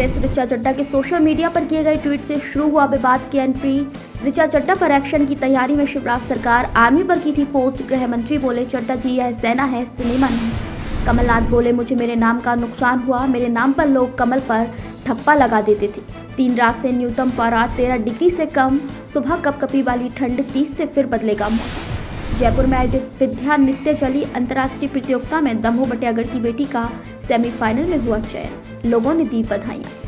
Actress Richa Chadha के social media पर किए गए ट्वीट से शुरू हुआ विवाद की एंट्री। ऋचा चड्ढा पर एक्शन की तैयारी में शिवराज सरकार आर्मी पर की थी पोस्ट। गृह मंत्री बोले, चड्ढा जी यह सेना है, सिनेमा नहीं। कमलनाथ बोले, मुझे मेरे नाम का नुकसान हुआ, मेरे नाम पर लोग कमल पर ठप्पा लगा देते थे। 3 रात से न्यूनतम पारा 13 डिग्री से कम, सुबह कपकपी वाली ठंड, 30 से फिर बदलेगा मौसम। जयपुर में आयोजित विद्या नित्य चली अंतर्राष्ट्रीय प्रतियोगिता में दमोह बटियागढ़ की बेटी का सेमीफाइनल में हुआ चयन, लोगों ने दी बधाइयां।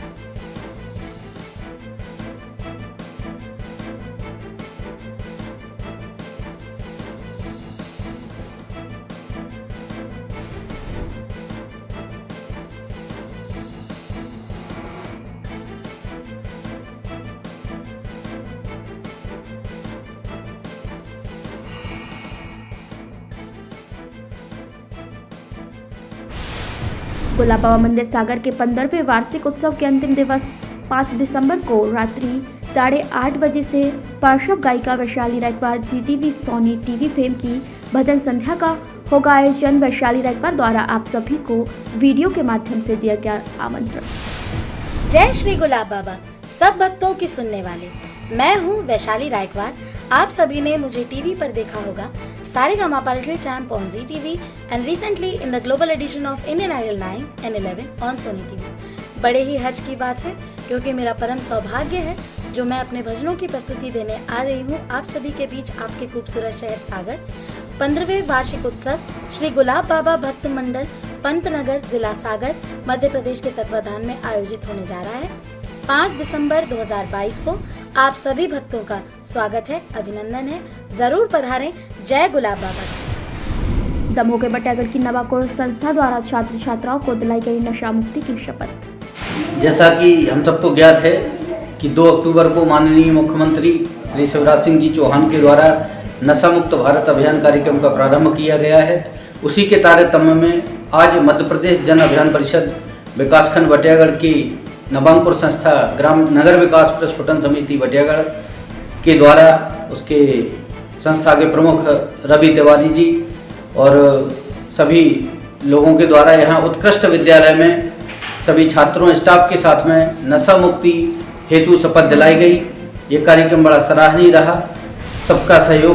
गुलाब बाबा मंदिर सागर के 15वें वार्षिक उत्सव के अंतिम दिवस 5 दिसंबर को रात्रि 8:30 बजे से पार्श्व गायिका Vaishali Raikwar Zee TV Sony TV fame की भजन संध्या का होगा आयोजन। वैशाली रायकवार द्वारा आप सभी को वीडियो के माध्यम से दिया गया आमंत्रण। जय श्री गुलाब बाबा, सब भक्तों की सुनने वाले, मैं हूँ वैशाली रायकवार। आप सभी ने मुझे टीवी पर देखा होगा Sa Re Ga Ma Pa little champ on Zee TV and recently in the global edition of Indian Idol 9 and 11 on Sony TV. बड़े ही हर्ष की बात है क्योंकि मेरा परम सौभाग्य है जो मैं अपने भजनों की प्रस्तुति देने आ रही हूँ आप सभी के बीच, आपके खूबसूरत शहर सागर। 15वें वार्षिक उत्सव श्री गुलाब बाबा भक्त मंडल पंतनगर जिला सागर मध्य प्रदेश के तत्वाधान में आयोजित होने जा रहा है। 5 दिसंबर 2022 को आप सभी भक्तों का स्वागत है, अभिनंदन है, जरूर पधारें। जय गुलाब बाबा। दमोह के बटियागढ़ की नवाकोर संस्था द्वारा छात्र छात्राओं को दिलाई गई नशा मुक्ति की शपथ। जैसा कि हम सबको ज्ञात है कि 2 अक्टूबर को माननीय मुख्यमंत्री श्री शिवराज सिंह जी चौहान के द्वारा नशा मुक्त भारत अभियान कार्यक्रम का प्रारंभ किया गया है। उसी के तारतम्य में आज मध्य प्रदेश जन अभियान परिषद विकासखंड बटियागढ़ की नवांकुर संस्था ग्राम नगर विकास प्रस्फुटन समिति बटियागढ़ के द्वारा उसके संस्था के प्रमुख रवि तिवारी जी और सभी लोगों के द्वारा यहाँ उत्कृष्ट विद्यालय में सभी छात्रों स्टाफ के साथ में नशा मुक्ति हेतु शपथ दिलाई गई। ये कार्यक्रम बड़ा सराहनीय रहा, सबका सहयोग।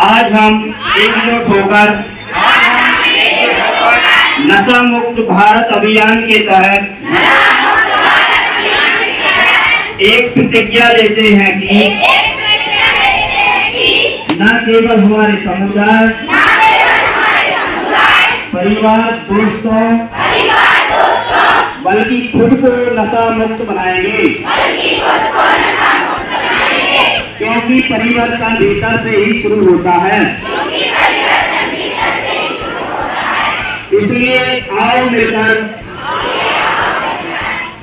आज हम एकजुट होकर नशा मुक्त भारत अभियान के तहत एक प्रतिज्ञा लेते हैं कि न केवल हमारे समुदाय, परिवार, दोस्तों बल्कि खुद को नशा मुक्त बनाएंगे, क्योंकि परिवर्तन भीतर से ही शुरू होता है। इसलिए आओ मिलकर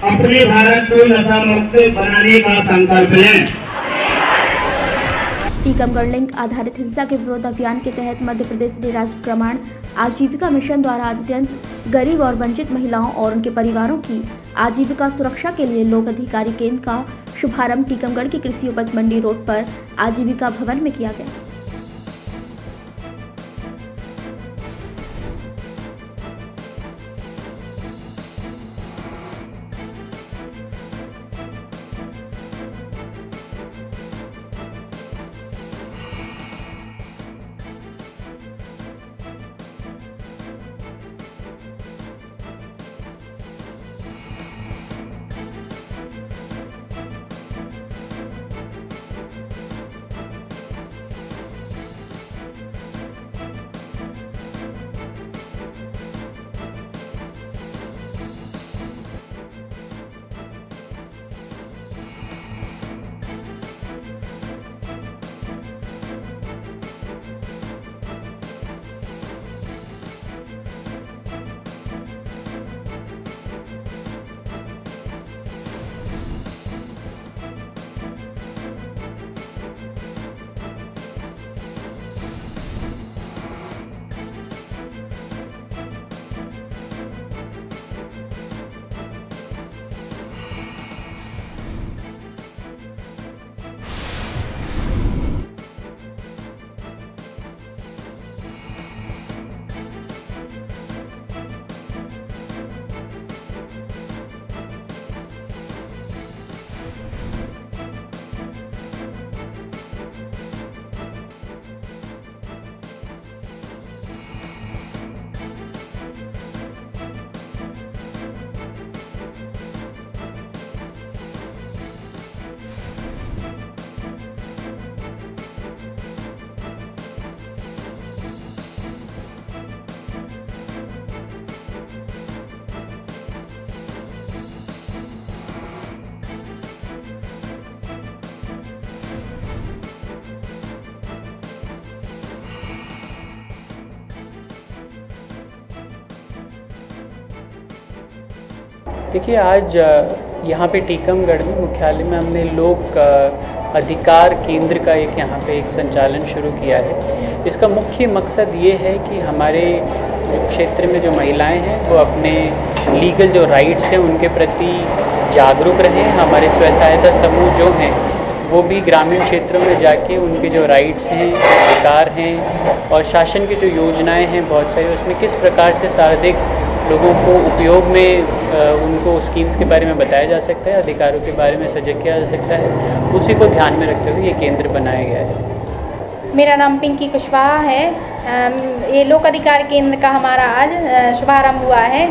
अपने भारत को नशा मुक्त बनाने का संकल्प लें। टीकमगढ़ लिंग आधारित हिंसा के विरोध अभियान के तहत मध्य प्रदेश राज्य ग्रामीण आजीविका मिशन द्वारा अत्यंत गरीब और वंचित महिलाओं और उनके परिवारों की आजीविका सुरक्षा के लिए लोक अधिकारी केंद्र का शुभारंभ टीकमगढ़ की कृषि उपज मंडी रोड पर आजीविका भवन में किया गया। देखिए, आज यहाँ पे टीकमगढ़ में मुख्यालय में हमने लोक अधिकार केंद्र का यहाँ पे एक संचालन शुरू किया है। इसका मुख्य मकसद ये है कि हमारे जो क्षेत्र में जो महिलाएं हैं वो अपने लीगल जो राइट्स हैं उनके प्रति जागरूक रहें। हमारे स्वयं सहायता समूह जो हैं वो भी ग्रामीण क्षेत्रों में जाके उनके जो राइट्स हैं, अधिकार हैं और शासन की जो योजनाएं हैं बहुत सारी, उसमें किस प्रकार से सर्वाधिक लोगों को उपयोग में उनको स्कीम्स के बारे में बताया जा सकता है, अधिकारों के बारे में सजग किया जा सकता है, उसी को ध्यान में रखते हुए ये केंद्र बनाया गया है। मेरा नाम पिंकी कुशवाहा है। ये लोक अधिकार केंद्र का हमारा आज शुभारंभ हुआ है,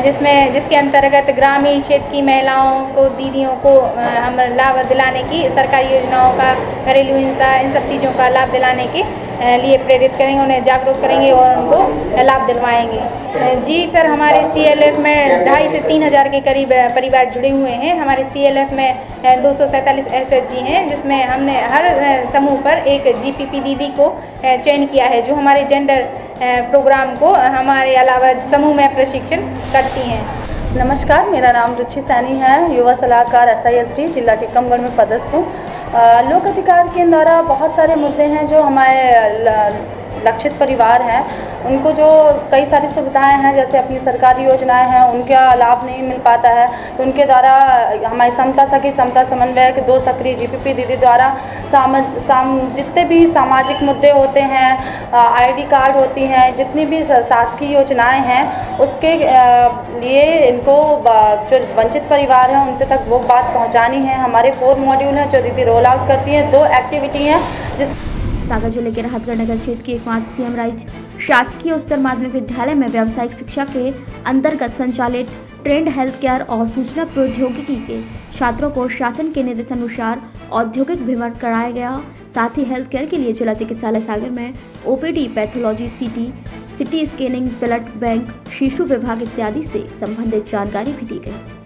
जिसके अंतर्गत ग्रामीण क्षेत्र की महिलाओं को, दीदियों को हम लाभ दिलाने की, सरकारी योजनाओं का, घरेलू हिंसा, इन सब चीज़ों का लाभ दिलाने के लिए प्रेरित करेंगे, उन्हें जागरूक करेंगे और उनको लाभ दिलवाएंगे। जी सर, हमारे CLF में 2,500 से 3,000 के करीब परिवार जुड़े हुए हैं। हमारे CLF में 247 SHG हैं, जिसमें हमने हर समूह पर एक GPP दीदी को चयन किया है, जो हमारे जेंडर प्रोग्राम को हमारे अलावा समूह में प्रशिक्षण करती हैं। नमस्कार, मेरा नाम रुचि सैनी है, युवा सलाहकार SISD जिला टीकमगढ़ में पदस्थ हूँ। लोक अधिकार केंद्र द्वारा बहुत सारे मुद्दे हैं जो हमारे लक्षित परिवार हैं, उनको जो कई सारी सुविधाएं हैं, जैसे अपनी सरकारी योजनाएं हैं, उनका लाभ नहीं मिल पाता है, तो उनके द्वारा हमारी समता सखी, समता समन्वय के 2 सक्रिय GPP दीदी द्वारा जितने भी सामाजिक मुद्दे होते हैं, ID कार्ड होती हैं, जितनी भी शासकीय योजनाएं हैं, उसके लिए इनको जो वंचित परिवार हैं उनके तक वो बात पहुँचानी है। हमारे 4 मॉड्यूल हैं जो दीदी रोल आउट करती हैं। 2 एक्टिविटी हैं जिस सागर जिले के राहतगढ़ नगर क्षेत्र की एकमात्र CM राइज शासकीय उच्चतर माध्यमिक विद्यालय में व्यावसायिक शिक्षा के अंतर्गत संचालित ट्रेंड हेल्थ केयर और सूचना प्रौद्योगिकी के छात्रों को शासन के निर्देशानुसार औद्योगिक भ्रमण कराया गया। साथ ही हेल्थ केयर के लिए जिला चिकित्सालय सागर में OPD, pathology, CT scanning, blood bank, शिशु विभाग इत्यादि से संबंधित जानकारी भी दी गई।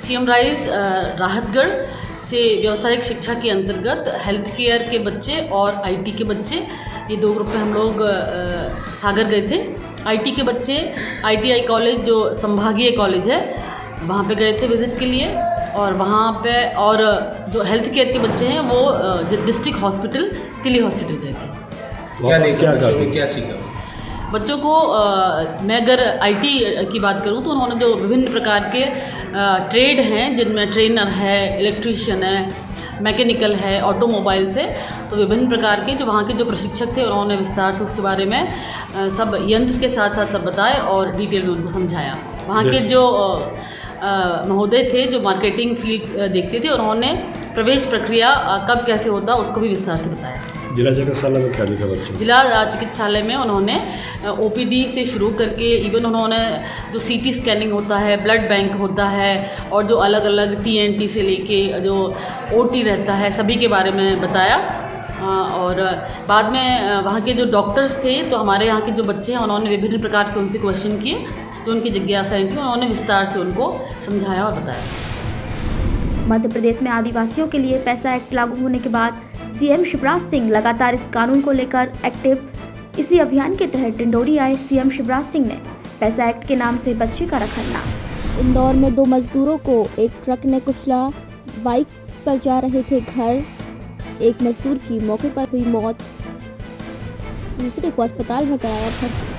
CM राइज राहतगढ़ से व्यावसायिक शिक्षा के अंतर्गत हेल्थ केयर के बच्चे और IT के बच्चे, ये 2 ग्रुप में हम लोग सागर गए थे। IT के बच्चे ITI कॉलेज जो संभागीय कॉलेज है वहाँ पे गए थे विज़िट के लिए, और वहाँ पे और जो हेल्थ केयर के बच्चे हैं वो डिस्ट्रिक्ट हॉस्पिटल, तिली हॉस्पिटल गए थे। क्या सीखा बच्चों को? मैं अगर IT की बात करूं तो उन्होंने जो विभिन्न प्रकार के ट्रेड हैं, जिनमें ट्रेनर है, इलेक्ट्रीशियन है, मैकेनिकल है, ऑटोमोबाइल से, तो विभिन्न प्रकार के जो वहाँ के जो प्रशिक्षक थे उन्होंने विस्तार से उसके बारे में सब यंत्र के साथ साथ सब बताए और डिटेल में उनको समझाया। वहाँ के जो महोदय थे जो मार्केटिंग फील्ड देखते थे, उन्होंने प्रवेश प्रक्रिया कब कैसे होता उसको भी विस्तार से बताया। जिला चिकित्सालय में क्या देखा बच्चों? जिला चिकित्सालय में उन्होंने ओपीडी से शुरू करके इवन उन्होंने जो सीटी स्कैनिंग होता है, ब्लड बैंक होता है और जो अलग अलग टीएनटी से लेके जो ओटी रहता है सभी के बारे में बताया। और बाद में वहाँ के जो डॉक्टर्स थे तो हमारे यहाँ के जो बच्चे हैं उन्होंने विभिन्न प्रकार के उनसे क्वेश्चन किए, तो उनकी जिज्ञासाएं थी, उन्होंने विस्तार से उनको समझाया और बताया। मध्य प्रदेश में आदिवासियों के लिए पैसा एक्ट लागू होने के बाद सीएम शिवराज सिंह लगातार इस कानून को लेकर एक्टिव। इसी अभियान के तहत डिंडोरी आए सीएम शिवराज सिंह ने पैसा एक्ट के नाम से बच्चे का रखा नाम। इंदौर में 2 मजदूरों को एक ट्रक ने कुचला। बाइक पर जा रहे थे घर। एक मजदूर की मौके पर हुई मौत, दूसरे को अस्पताल में कराया भर्ती।